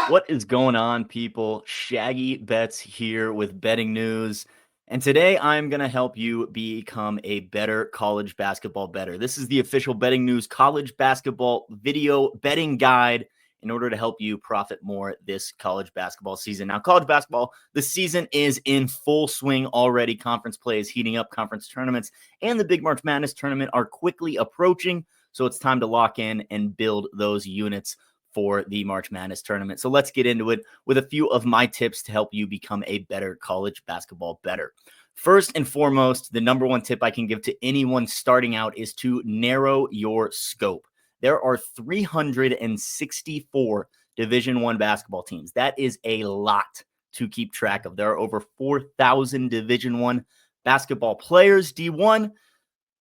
What is going on, people? Shaggy Bets here with Betting News. And today I'm going to help you become a better college basketball bettor. This is the official Betting News college basketball video betting guide in order to help you profit more this college basketball season. Now, college basketball, the season is in full swing already. Conference play is heating up, conference tournaments, and the big March Madness tournament are quickly approaching. So it's time to lock in and build those units for the March Madness tournament. So let's get into it with a few of my tips to help you become a better college basketball bettor. First and foremost, the number one tip I can give to anyone starting out is to narrow your scope. There are 364 Division I basketball teams. That is a lot to keep track of. There are over 4,000 Division I basketball players, D1.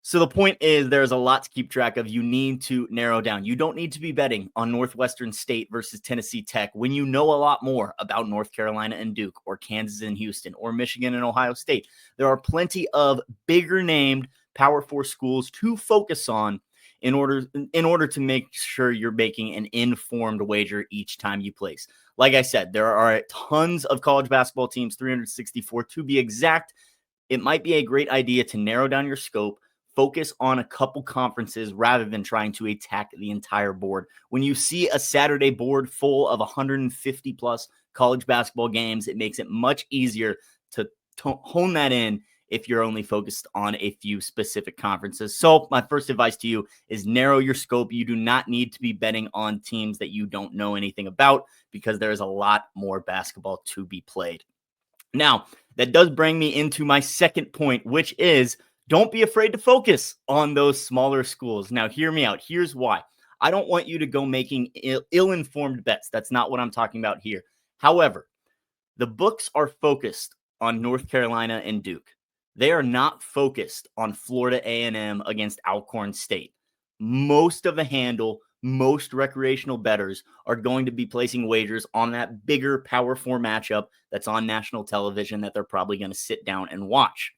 So the point is there's a lot to keep track of. You need to narrow down. You don't need to be betting on Northwestern State versus Tennessee Tech when you know a lot more about North Carolina and Duke, or Kansas and Houston, or Michigan and Ohio State. There are plenty of bigger named Power 4 schools to focus on in order to make sure you're making an informed wager each time you place. Like I said, there are tons of college basketball teams, 364 to be exact. It might be a great idea to narrow down your scope. Focus on a couple conferences rather than trying to attack the entire board. When you see a Saturday board full of 150 plus college basketball games, it makes it much easier to hone that in if you're only focused on a few specific conferences. So my first advice to you is narrow your scope. You do not need to be betting on teams that you don't know anything about because there is a lot more basketball to be played. Now, that does bring me into my second point, which is don't be afraid to focus on those smaller schools. Now, hear me out. Here's why. I don't want you to go making ill-informed bets. That's not what I'm talking about here. However, the books are focused on North Carolina and Duke. They are not focused on Florida A&M against Alcorn State. Most of the handle, most recreational bettors are going to be placing wagers on that bigger Power 4 matchup that's on national television that they're probably going to sit down and watch.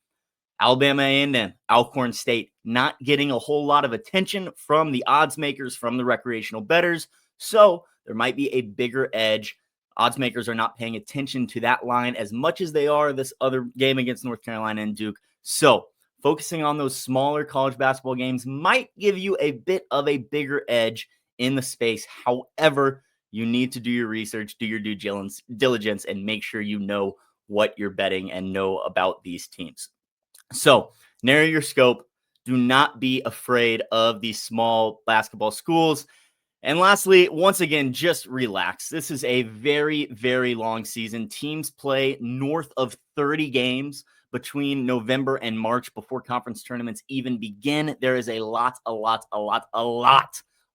Alabama A&M, Alcorn State, not getting a whole lot of attention from the odds makers, from the recreational bettors. So there might be a bigger edge. Odds makers are not paying attention to that line as much as they are this other game against North Carolina and Duke. So focusing on those smaller college basketball games might give you a bit of a bigger edge in the space. However, you need to do your research, do your due diligence, and make sure you know what you're betting and know about these teams. So narrow your scope. Do not be afraid of these small basketball schools. And lastly, once again, just relax. This is a very, very long season. Teams play north of 30 games between November and March before conference tournaments even begin. There is a lot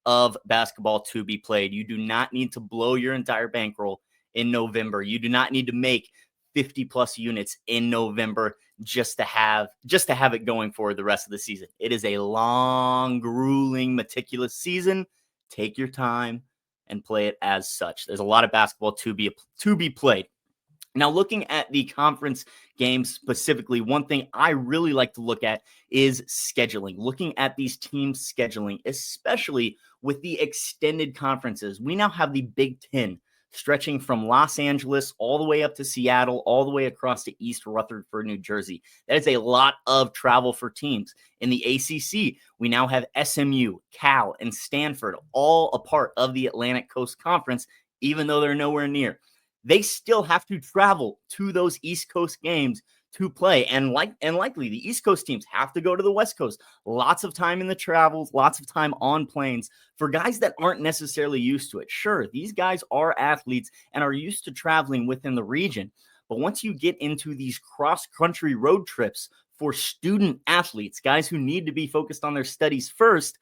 of basketball to be played. You do not need to blow your entire bankroll in November. You do not need to make 50 plus units in November just to have it going for the rest of the season. It is a long, grueling, meticulous season. Take your time and play it as such. There's a lot of basketball to be played. Now, looking at the conference games specifically, one thing I really like to look at is scheduling. Looking at these teams' scheduling, especially with the extended conferences. We now have the Big Ten stretching from Los Angeles all the way up to Seattle, all the way across to East Rutherford, New Jersey. That is a lot of travel for teams. In the ACC, we now have SMU, Cal, and Stanford all a part of the Atlantic Coast Conference, even though they're nowhere near. They still have to travel to those East Coast games to play. And likely the East Coast teams have to go to the West Coast. Lots of time in the travels, lots of time on planes for guys that aren't necessarily used to it. Sure, these guys are athletes and are used to traveling within the region. But once you get into these cross-country road trips for student athletes, guys who need to be focused on their studies first,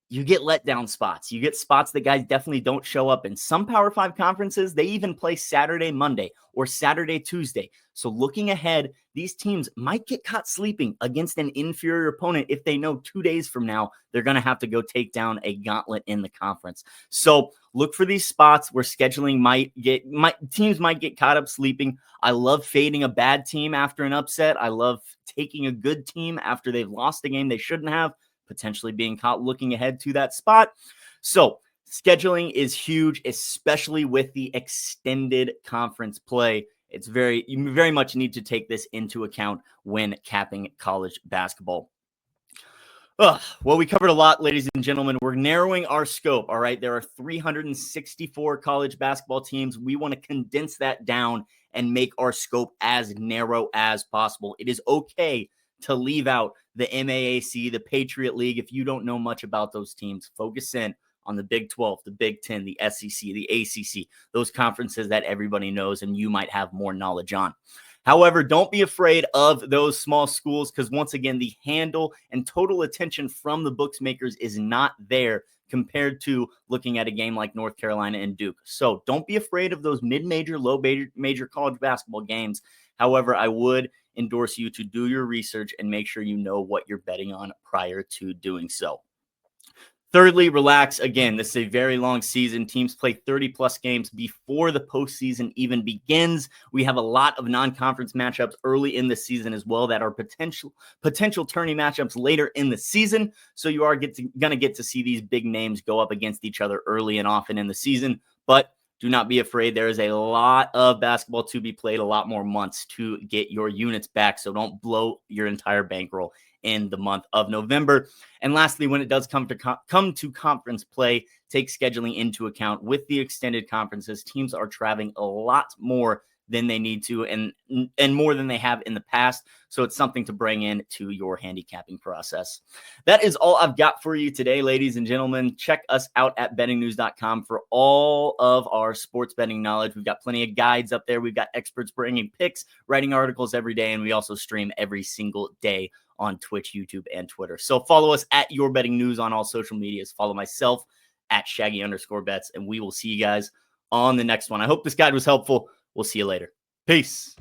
you get letdown spots. You get spots that guys definitely don't show up in. Some Power 5 conferences, they even play Saturday, Monday, or Saturday, Tuesday. So looking ahead, these teams might get caught sleeping against an inferior opponent if they know 2 days from now they're going to have to go take down a gauntlet in the conference. So look for these spots where scheduling teams might get caught up sleeping. I love fading a bad team after an upset. I love taking a good team after they've lost a game they shouldn't have, potentially being caught looking ahead to that spot. So Scheduling is huge, especially with the extended conference play. You very much need to take this into account when capping college basketball. Well, we covered a lot, ladies and gentlemen. We're narrowing our scope. All right. There are 364 college basketball teams. We want to condense that down and make our scope as narrow as possible. It is okay to leave out the MAAC, the Patriot League. If you don't know much about those teams, focus in on the Big 12, the Big 10, the SEC, the ACC, those conferences that everybody knows and you might have more knowledge on. However, don't be afraid of those small schools because, once again, the handle and total attention from the bookmakers is not there compared to looking at a game like North Carolina and Duke. So don't be afraid of those mid-major, low-major college basketball games. However, I would endorse you to do your research and make sure you know what you're betting on prior to doing so. Thirdly, relax. Again, this is a very long season. Teams play 30-plus games before the postseason even begins. We have a lot of non-conference matchups early in the season as well that are potential tourney matchups later in the season. So you are going to get to see these big names go up against each other early and often in the season. But do not be afraid. There is a lot of basketball to be played, a lot more months to get your units back. So don't blow your entire bankroll in the month of November. And lastly, when it does come to conference play, take scheduling into account. With the extended conferences, teams are traveling a lot more than they need to and more than they have in the past. So it's something to bring in to your handicapping process. That is all I've got for you today, ladies and gentlemen. Check us out at bettingnews.com for all of our sports betting knowledge. We've got plenty of guides up there. We've got experts bringing picks, writing articles every day, and we also stream every single day on Twitch, YouTube, and Twitter. So follow us at Your Betting News on all social medias. Follow myself at Shaggy_bets, and we will see you guys on the next one. I hope this guide was helpful. We'll see you later. Peace.